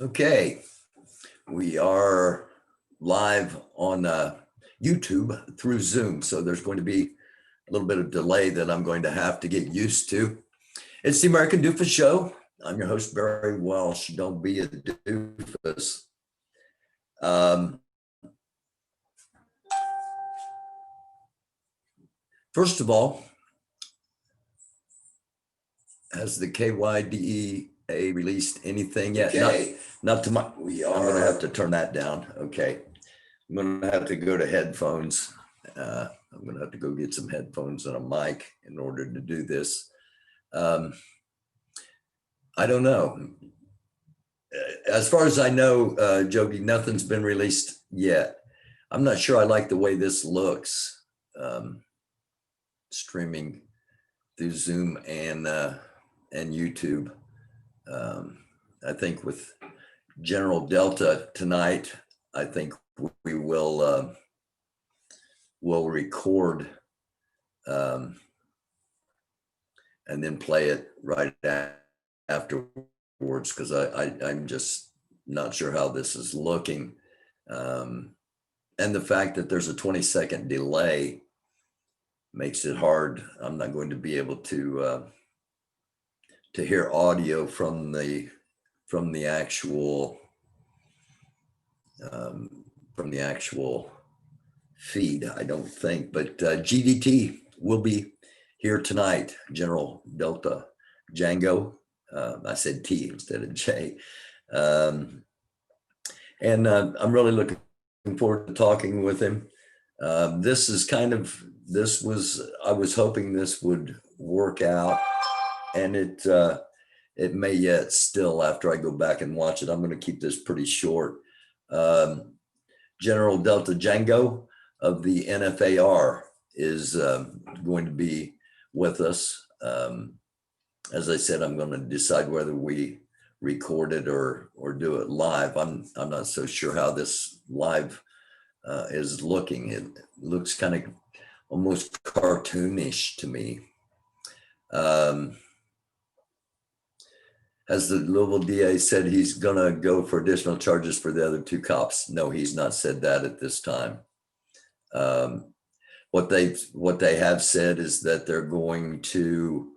Okay, we are live on YouTube through Zoom, so there's going to be a little bit of delay that I'm going to have to get used to. It's the American Doofus Show. I'm your host, Barry Welsh. Don't be a doofus. First of all, has the KYDEA released anything yet? Okay. Not to my, I'm going to have to turn that down. Okay. I'm going to have to go to headphones. I'm going to have to go get some headphones and a mic in order to do this. I don't know. As far as I know, Jogi, nothing's been released yet. I'm not sure I like the way this looks, streaming through Zoom and YouTube. I think with General Delta tonight, I think we will record and then play it right afterwards, because I'm just not sure how this is looking. And the fact that there's a 20-second delay makes it hard. I'm not going to be able to hear audio from the actual feed, I don't think. But GDT will be here tonight. General Delta Jango. I said T instead of J. And I'm really looking forward to talking with him. I was hoping this would work out, and it may yet still after I go back and watch it. I'm going to keep this pretty short. General Delta Jango of the NFAR is going to be with us. As I said, I'm going to decide whether we record it or do it live. I'm not so sure how this live is looking. It looks kind of almost cartoonish to me. Has the Louisville DA said he's gonna go for additional charges for the other two cops? No, he's not said that at this time. What they have said is that they're going to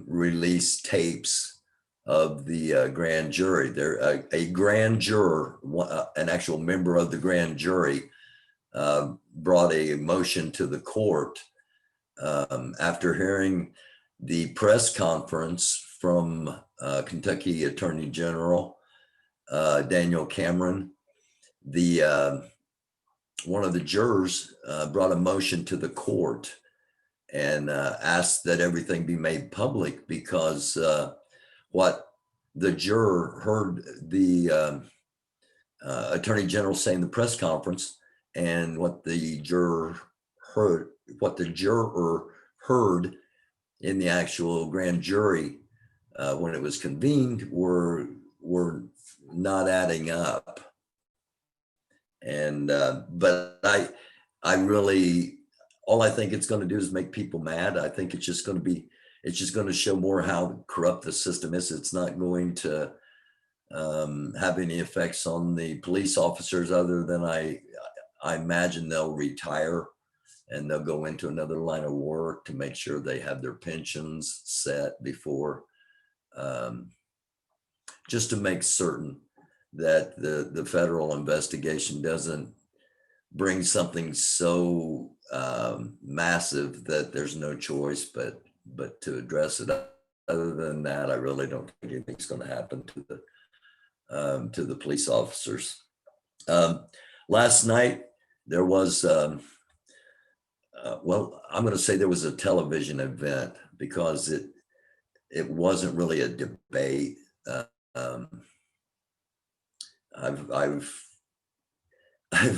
release tapes of the grand jury. They're a grand juror, an actual member of the grand jury, brought a motion to the court after hearing the press conference from Kentucky Attorney General Daniel Cameron. One of the jurors brought a motion to the court and asked that everything be made public, because what the juror heard the Attorney General say in the press conference, and what the juror heard in the actual grand jury when it was convened were not adding up. And but I really, all I think it's going to do is make people mad. I think it's just going to show more how corrupt the system is. It's not going to have any effects on the police officers, other than I imagine they'll retire and they'll go into another line of work to make sure they have their pensions set before, just to make certain that the federal investigation doesn't bring something so massive that there's no choice but to address it. Other than that, I really don't think anything's going to happen to the police officers. Last night there was well, I'm going to say there was a television event, because it wasn't really a debate. I've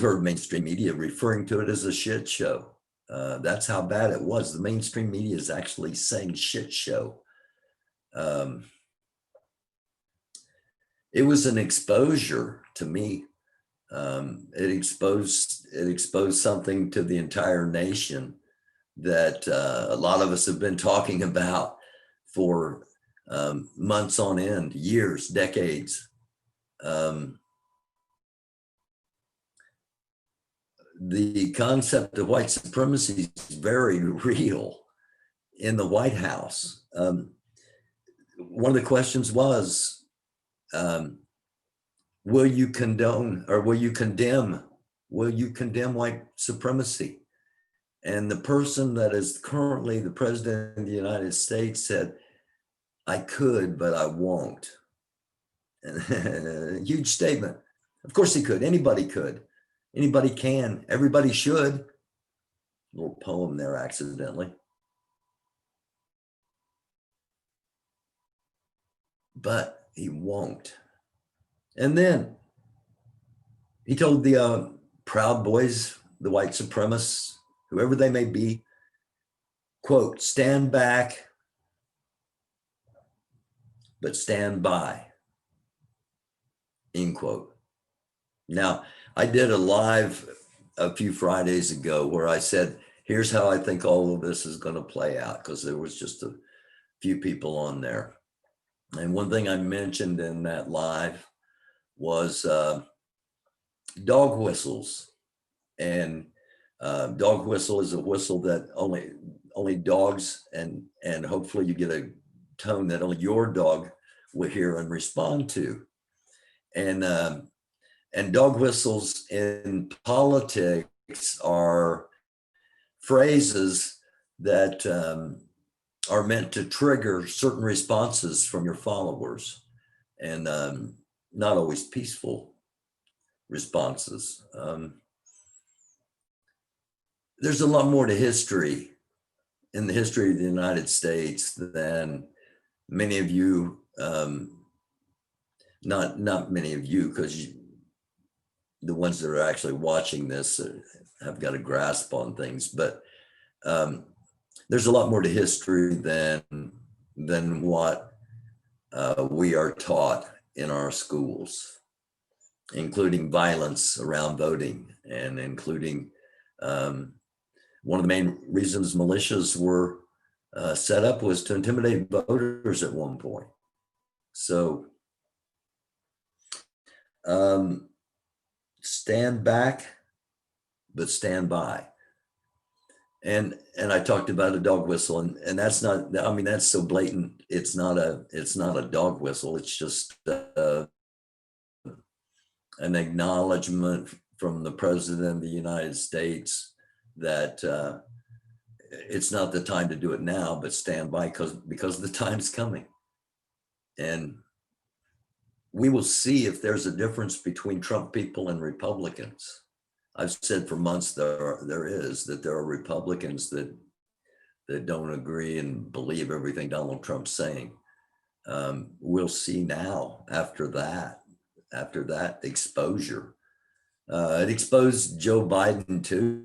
heard mainstream media referring to it as a shit show. That's how bad it was. The mainstream media is actually saying shit show. It was an exposure to me. It exposed something to the entire nation that a lot of us have been talking about for months on end, years, decades. the concept of white supremacy is very real in the White House. One of the questions was, will you condone or will you condemn white supremacy? And the person that is currently the president of the United States said, I could, but I won't. Huge statement. Of course he could. Anybody could. Anybody can. Everybody should. A little poem there accidentally. But he won't. And then he told the Proud Boys, the white supremacists, whoever they may be, quote, stand back, but stand by, end quote. Now, I did a live a few Fridays ago where I said, here's how I think all of this is going to play out, because there was just a few people on there. And one thing I mentioned in that live was dog whistles. And dog whistle is a whistle that only dogs, and hopefully you get a tone that only your dog will hear and respond to. And dog whistles in politics are phrases that are meant to trigger certain responses from your followers, and not always peaceful responses. There's a lot more to history in the history of the United States than many of you, not many of you, because the ones that are actually watching this have got a grasp on things, but there's a lot more to history than what we are taught in our schools, including violence around voting, and including one of the main reasons militias were set up was to intimidate voters at one point. So stand back, but stand by. And I talked about a dog whistle, and that's not, I mean, that's so blatant. It's not a dog whistle. It's just an acknowledgement from the president of the United States that it's not the time to do it now, but stand by, because the time's coming. And we will see if there's a difference between Trump people and Republicans. I've said for months there are Republicans that don't agree and believe everything Donald Trump's saying. We'll see now after that exposure. It exposed Joe Biden too.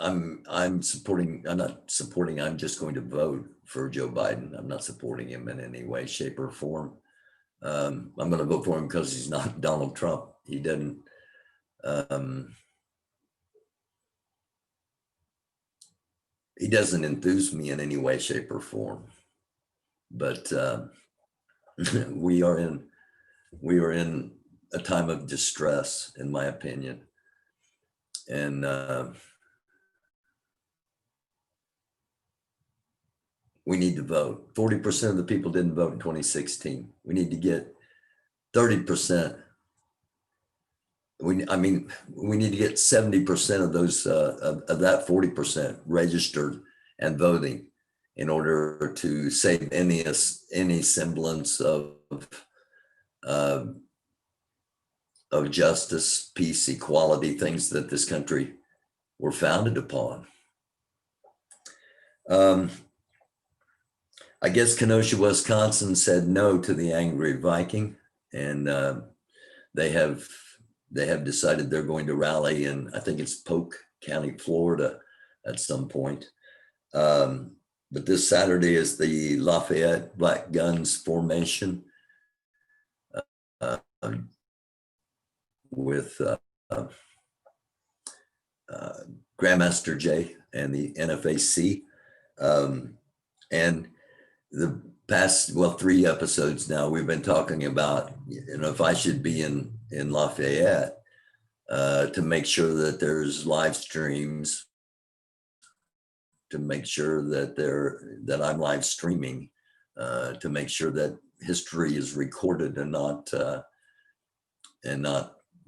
I'm not supporting, I'm just going to vote for Joe Biden. I'm not supporting him in any way, shape, or form. I'm going to vote for him because he's not Donald Trump. He doesn't enthuse me in any way, shape, or form. But we are in a time of distress, in my opinion. And we need to vote. 40% of the people didn't vote in 2016. We need to get 30%. We need to get 70% of those of that 40% registered and voting in order to save any semblance of justice, peace, equality, things that this country were founded upon. I guess Kenosha, Wisconsin said no to the Angry Viking, and they have decided they're going to rally in, I think it's Polk County, Florida at some point. But this Saturday is the Lafayette Black Guns formation with Grandmaster Jay and the NFAC. And the past, well, 3 episodes now, we've been talking about, if I should be in Lafayette, to make sure that there's live streams, to make sure that I'm live streaming, to make sure that history is recorded and not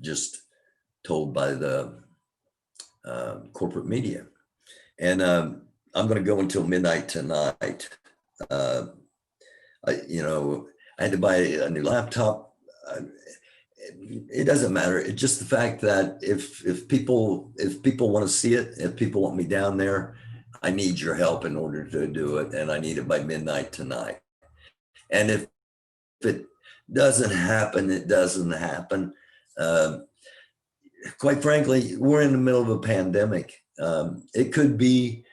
just told by the corporate media. And I'm going to go until midnight tonight. I had to buy a new laptop. It doesn't matter. It's just the fact that if people want to see it, if people want me down there, I need your help in order to do it, and I need it by midnight tonight. And if it doesn't happen, it doesn't happen. Quite frankly, we're in the middle of a pandemic. It could be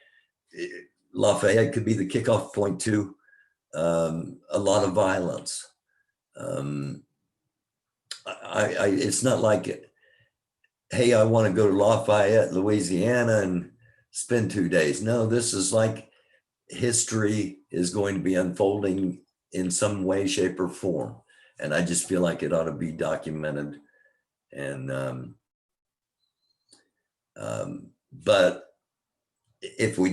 Lafayette could be the kickoff point to a lot of violence. It's not like, hey, I want to go to Lafayette, Louisiana and spend 2 days. No, this is like history is going to be unfolding in some way, shape, or form. And I just feel like it ought to be documented. And but if we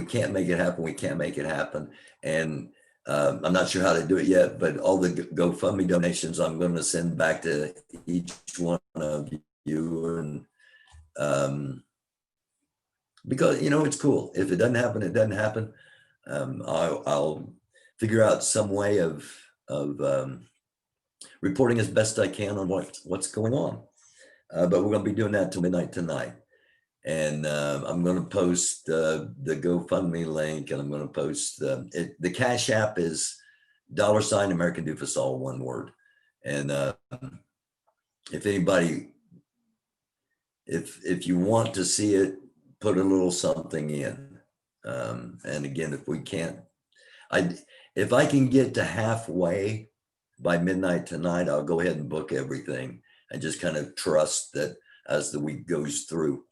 can't make it happen, we can't make it happen. And I'm not sure how to do it yet, but all the GoFundMe donations I'm going to send back to each one of you. And because, it's cool. If it doesn't happen, it doesn't happen. I'll figure out some way of reporting as best I can on what's going on. But we're going to be doing that till midnight tonight. And I'm going to post the GoFundMe link, and I'm going to post the Cash App is $ American Doofus, all one word. And if anybody, if you want to see it, put a little something in. And again, if we can't, if I can get to halfway by midnight tonight, I'll go ahead and book everything and just kind of trust that as the week goes through,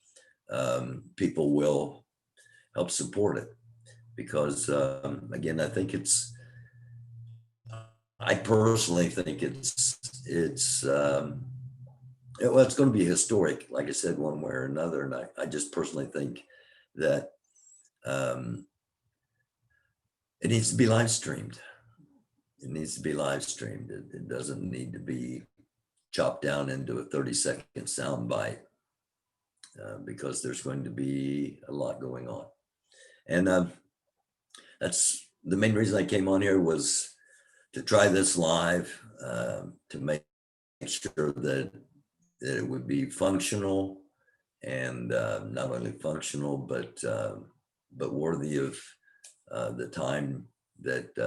people will help support it. Because again, I personally think it's going to be historic, like I said, one way or another. And I just personally think that it needs to be live streamed. It needs to be live streamed. It doesn't need to be chopped down into a 30-second soundbite, because there's going to be a lot going on. And that's the main reason I came on here, was to try this live, to make sure that it would be functional, and not only functional, but worthy of the time that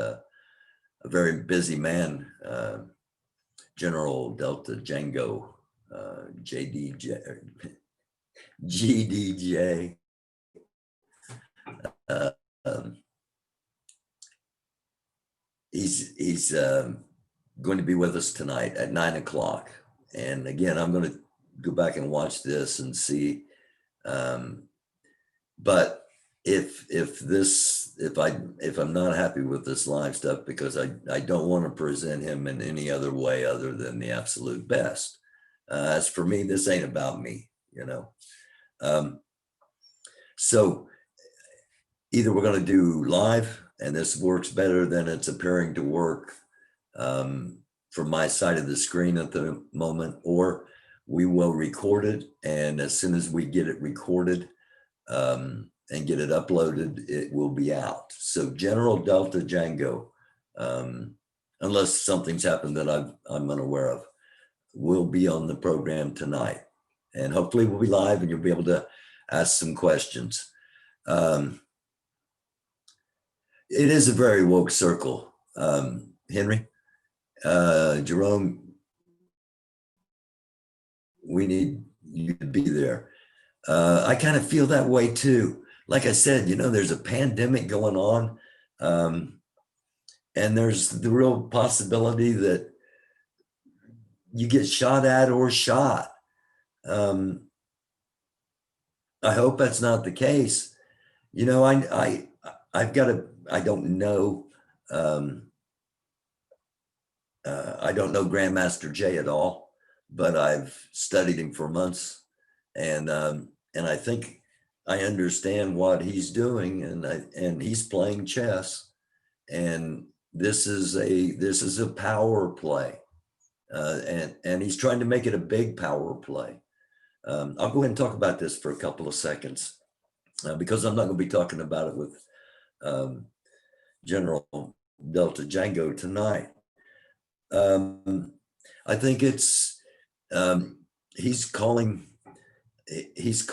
a very busy man, General Delta Jango, GDJ, he's going to be with us tonight at 9 o'clock. And again, I'm going to go back and watch this and see. But if I'm not happy with this live stuff, because I don't want to present him in any other way other than the absolute best. As for me, this ain't about me, so either we're going to do live, and this works better than it's appearing to work from my side of the screen at the moment, or we will record it. And as soon as we get it recorded and get it uploaded, it will be out. So General Delta Jango, unless something's happened that I'm unaware of, will be on the program tonight. And hopefully we'll be live and you'll be able to ask some questions. It is a very woke circle, Henry. Jerome, we need you to be there. I kind of feel that way too. Like I said, there's a pandemic going on, and there's the real possibility that you get shot at or shot. I hope that's not the case. You know, I've got to, I don't know, um, I don't know Grandmaster Jay at all, but I've studied him for months, and I think I understand what he's doing, and he's playing chess, and this is a power play, and he's trying to make it a big power play. I'll go ahead and talk about this for a couple of seconds, because I'm not going to be talking about it with um, General Delta Jango tonight. Um, I think it's um, he's calling he's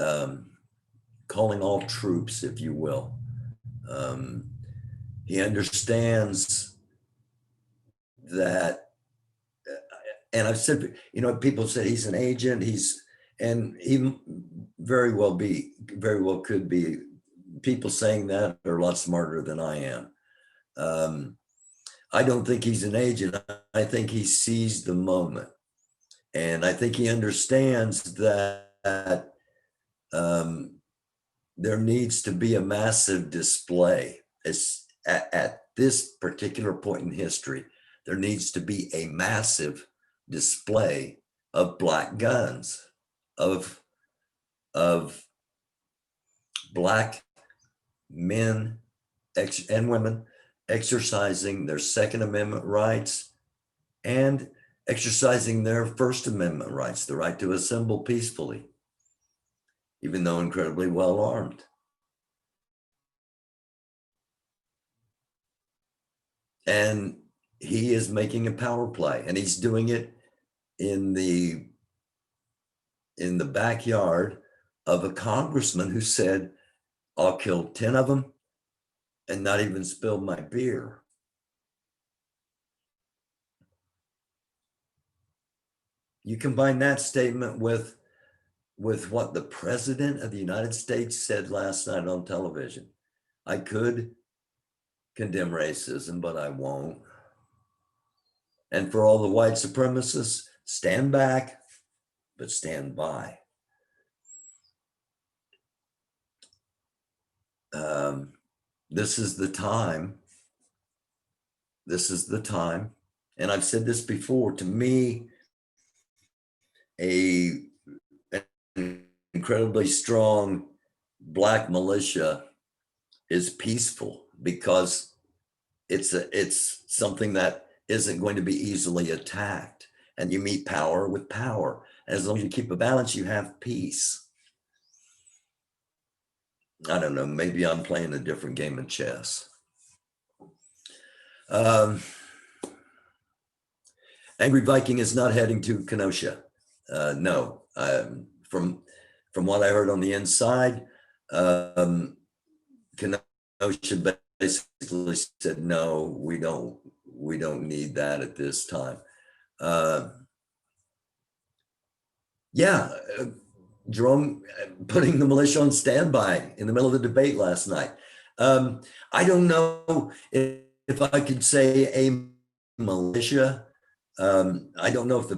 um, calling all troops, if you will. Um, he understands that, and I've said, you know, people say he's an agent. And he very well could be. People saying that are a lot smarter than I am. Um, I don't think he's an agent. I think he sees the moment. And I think he understands that um, there needs to be a massive display. At this particular point in history, there needs to be a massive display of black guns, of, of black men and women exercising their Second Amendment rights and exercising their First Amendment rights, the right to assemble peacefully, even though incredibly well armed. And he is making a power play, and he's doing it in the backyard of a congressman who said, I'll kill 10 of them and not even spill my beer. You combine that statement with what the president of the United States said last night on television. I could condemn racism, but I won't. And for all the white supremacists, stand back, but stand by. This is the time. This is the time. And I've said this before, to me, an incredibly strong black militia is peaceful because it's something that isn't going to be easily attacked. And you meet power with power. As long as you keep a balance, you have peace. I don't know, maybe I'm playing a different game of chess. Angry Viking is not heading to Kenosha. No, from what I heard on the inside, Kenosha basically said, no, we don't need that at this time. Yeah, Jerome putting the militia on standby in the middle of the debate last night. I don't know if I could say a militia. I don't know if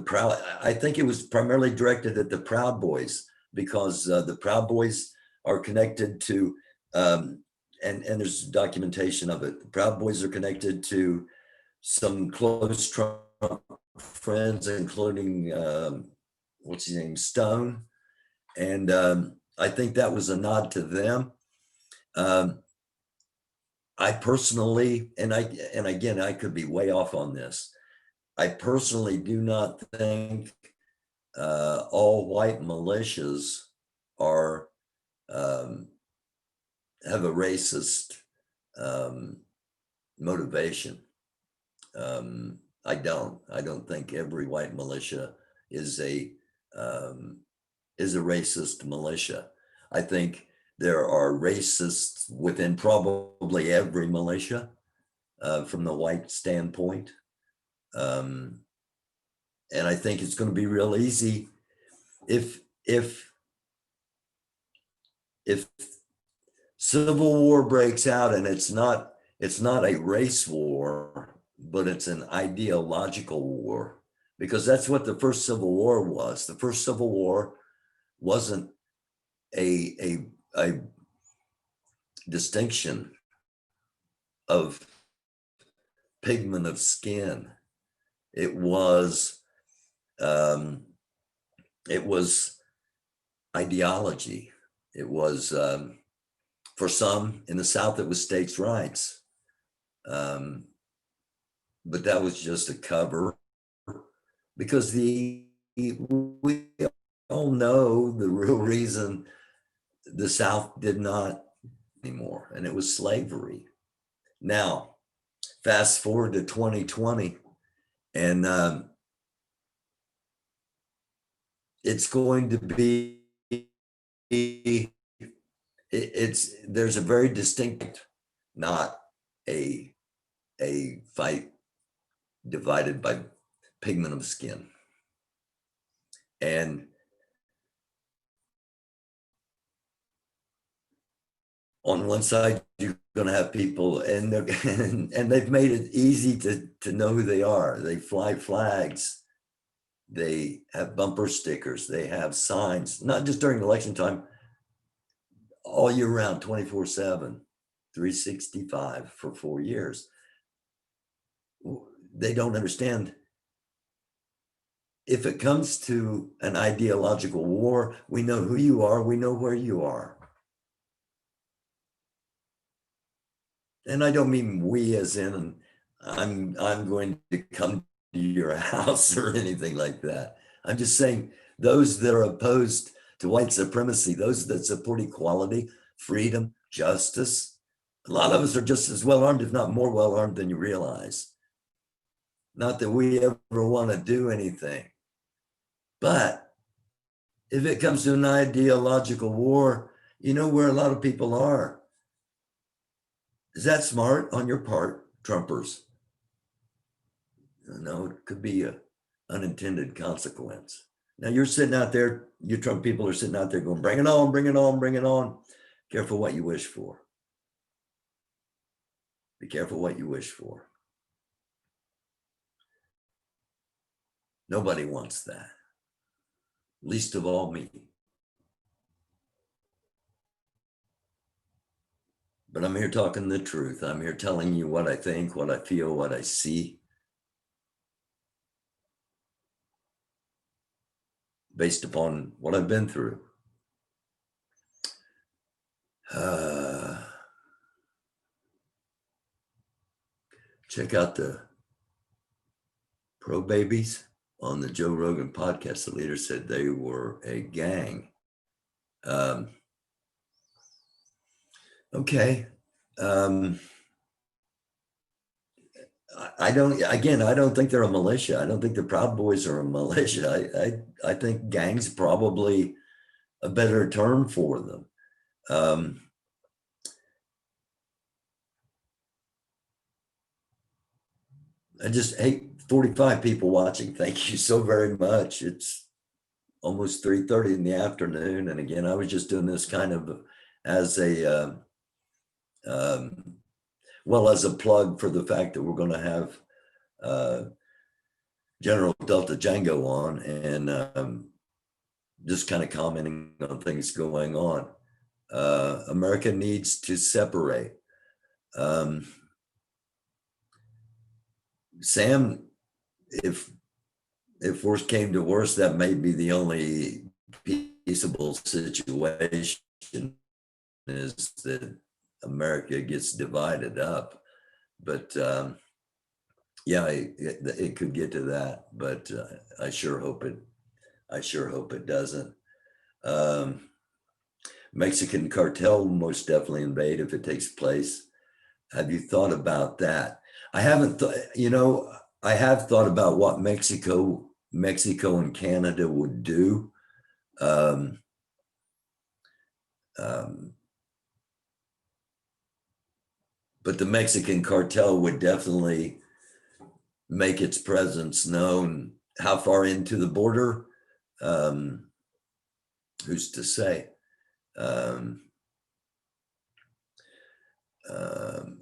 I think it was primarily directed at the Proud Boys, because the Proud Boys are connected to, and there's documentation of it. The Proud Boys are connected to some close Trump friends, including what's his name, Stone. And I think that was a nod to them. I personally, and again, I could be way off on this. I personally do not think all white militias are have a racist motivation. I don't think every white militia is a racist militia. I think there are racists within probably every militia from the white standpoint. And I think it's going to be real easy if civil war breaks out, and it's not a race war, but it's an ideological war, because that's what the first Civil War was. The first Civil War wasn't a a distinction of pigment of skin. It was it was ideology. It was for some in the South, it was states' rights. But that was just a cover because we all know the real reason the South did not anymore, and it was slavery. Now, fast forward to 2020, and it's going to be there's a very distinct, not a fight divided by pigment of skin. And on one side, you're going to have people, and they've made it easy to know who they are. They fly flags. They have bumper stickers. They have signs, not just during election time, all year round, 24/7, 365 for 4 years. They don't understand. If it comes to an ideological war, we know who you are. We know where you are. And I don't mean we as in I'm going to come to your house or anything like that. I'm just saying those that are opposed to white supremacy, those that support equality, freedom, justice, a lot of us are just as well armed, if not more well armed than you realize. Not that we ever want to do anything. But if it comes to an ideological war, you know where a lot of people are. Is that smart on your part, Trumpers? No, it could be an unintended consequence. Now you're sitting out there, you Trump people are sitting out there going, bring it on, bring it on, bring it on. Careful what you wish for. Be careful what you wish for. Nobody wants that. Least of all me. But I'm here talking the truth. I'm here telling you what I think, what I feel, what I see, based upon what I've been through. Check out the Pro Babies on the Joe Rogan podcast. The leader said they were a gang. Okay. I don't think they're a militia. I don't think the Proud Boys are a militia. I think gang's probably a better term for them. I just hate 45 people watching. Thank you so very much. It's almost 3:30 in the afternoon. And again, I was just doing this kind of as a, as a plug for the fact that we're going to have General Delta Jango on, and just kind of commenting on things going on. America needs to separate. Sam, if worse came to worse, that may be the only peaceable situation, is that America gets divided up. But yeah, it could get to that, but I sure hope it doesn't. Mexican cartel most definitely invade if it takes place. Have you thought about that? I haven't thought, I have thought about what Mexico and Canada would do. But the Mexican cartel would definitely make its presence known. How far into the border? Who's to say?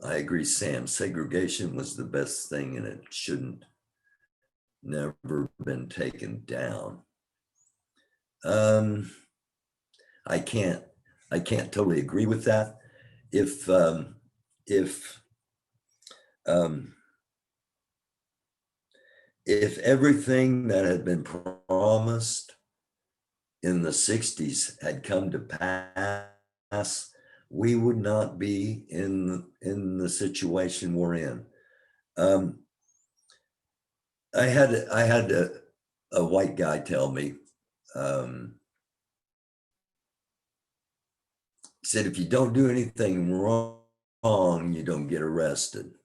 I agree, Sam. Segregation was the best thing, and it shouldn't never been taken down. I can't I can't totally agree with that. If if um, if everything that had been promised in the 60s had come to pass, we would not be in the situation we're in. Um, I had a white guy tell me, um, said, if you don't do anything wrong, you don't get arrested.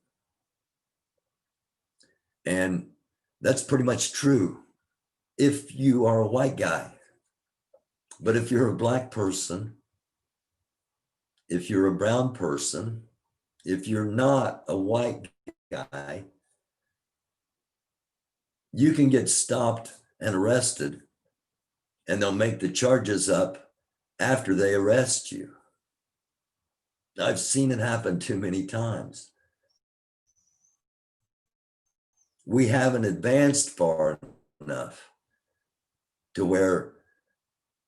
And that's pretty much true if you are a white guy. But if you're a black person, if you're a brown person, if you're not a white guy, you can get stopped and arrested, and they'll make the charges up after they arrest you. I've seen it happen too many times. We haven't advanced far enough to where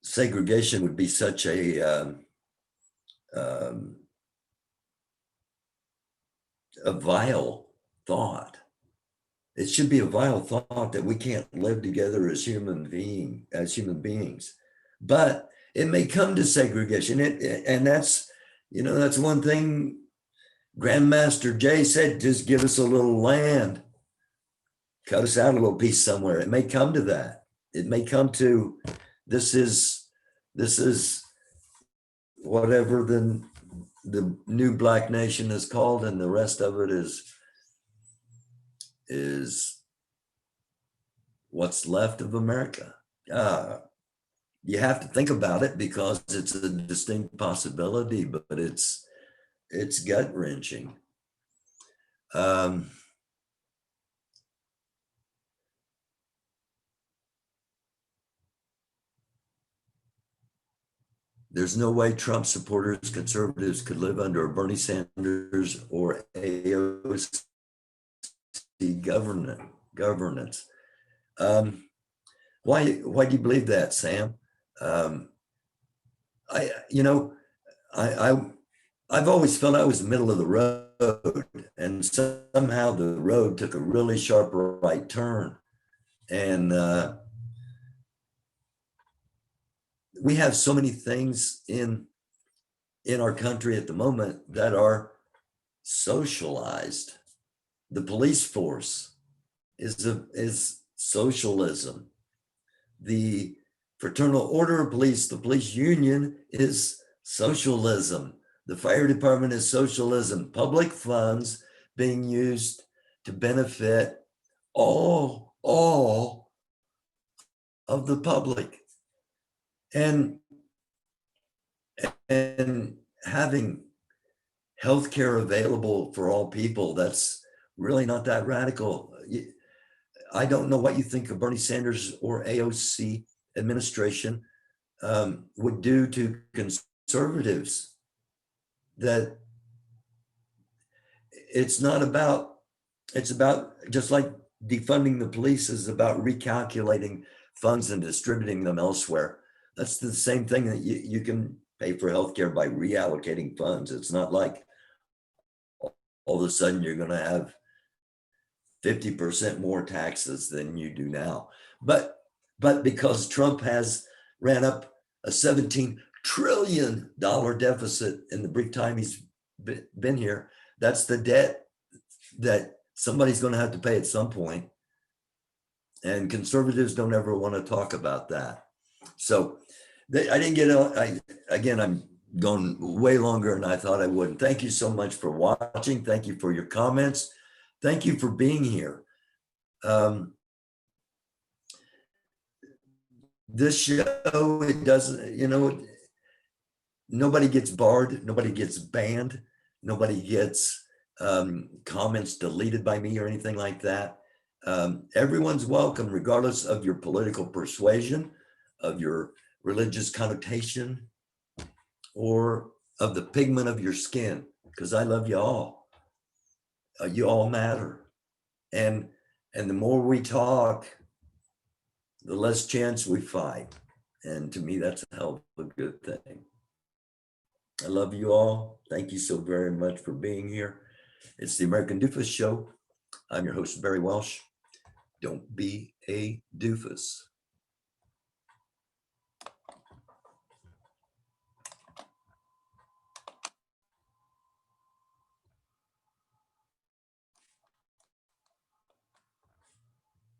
segregation would be such a vile thought. It should be a vile thought that we can't live together as human beings. But it may come to segregation. And that's, that's one thing Grandmaster Jay said, just give us a little land, cut us out a little piece somewhere. It may come to that. It may come to this is whatever the new black nation is called, and the rest of it is what's left of America. You have to think about it because it's a distinct possibility, but it's gut wrenching. There's no way Trump supporters, conservatives could live under a Bernie Sanders or AOC governance. Why do you believe that, Sam? I've always felt I was middle of the road, and somehow the road took a really sharp right turn. And we have so many things in our country at the moment that are socialized. The police force is socialism. The Fraternal Order of Police, the police union, is socialism. The fire department is socialism. Public funds being used to benefit all of the public. And having healthcare available for all people, that's really not that radical. I don't know what you think of Bernie Sanders or AOC administration would do to conservatives. That it's about just like defunding the police is about recalculating funds and distributing them elsewhere. That's the same thing that you can pay for healthcare by reallocating funds. It's not like all of a sudden you're going to have 50% more taxes than you do now. But because Trump has ran up a $17 trillion deficit in the brief time he's been here, that's the debt that somebody's going to have to pay at some point. And conservatives don't ever want to talk about that. So I didn't get, again, I'm going way longer than I thought I would. And thank you so much for watching. Thank you for your comments. Thank you for being here. This show, it doesn't, nobody gets barred, nobody gets banned, nobody gets comments deleted by me or anything like that. Everyone's welcome, regardless of your political persuasion, of your religious connotation, or of the pigment of your skin, because I love you all. You all matter. And the more we talk, the less chance we fight. And to me, that's a hell of a good thing. I love you all. Thank you so very much for being here. It's the American Doofus Show. I'm your host, Barry Welsh. Don't be a doofus.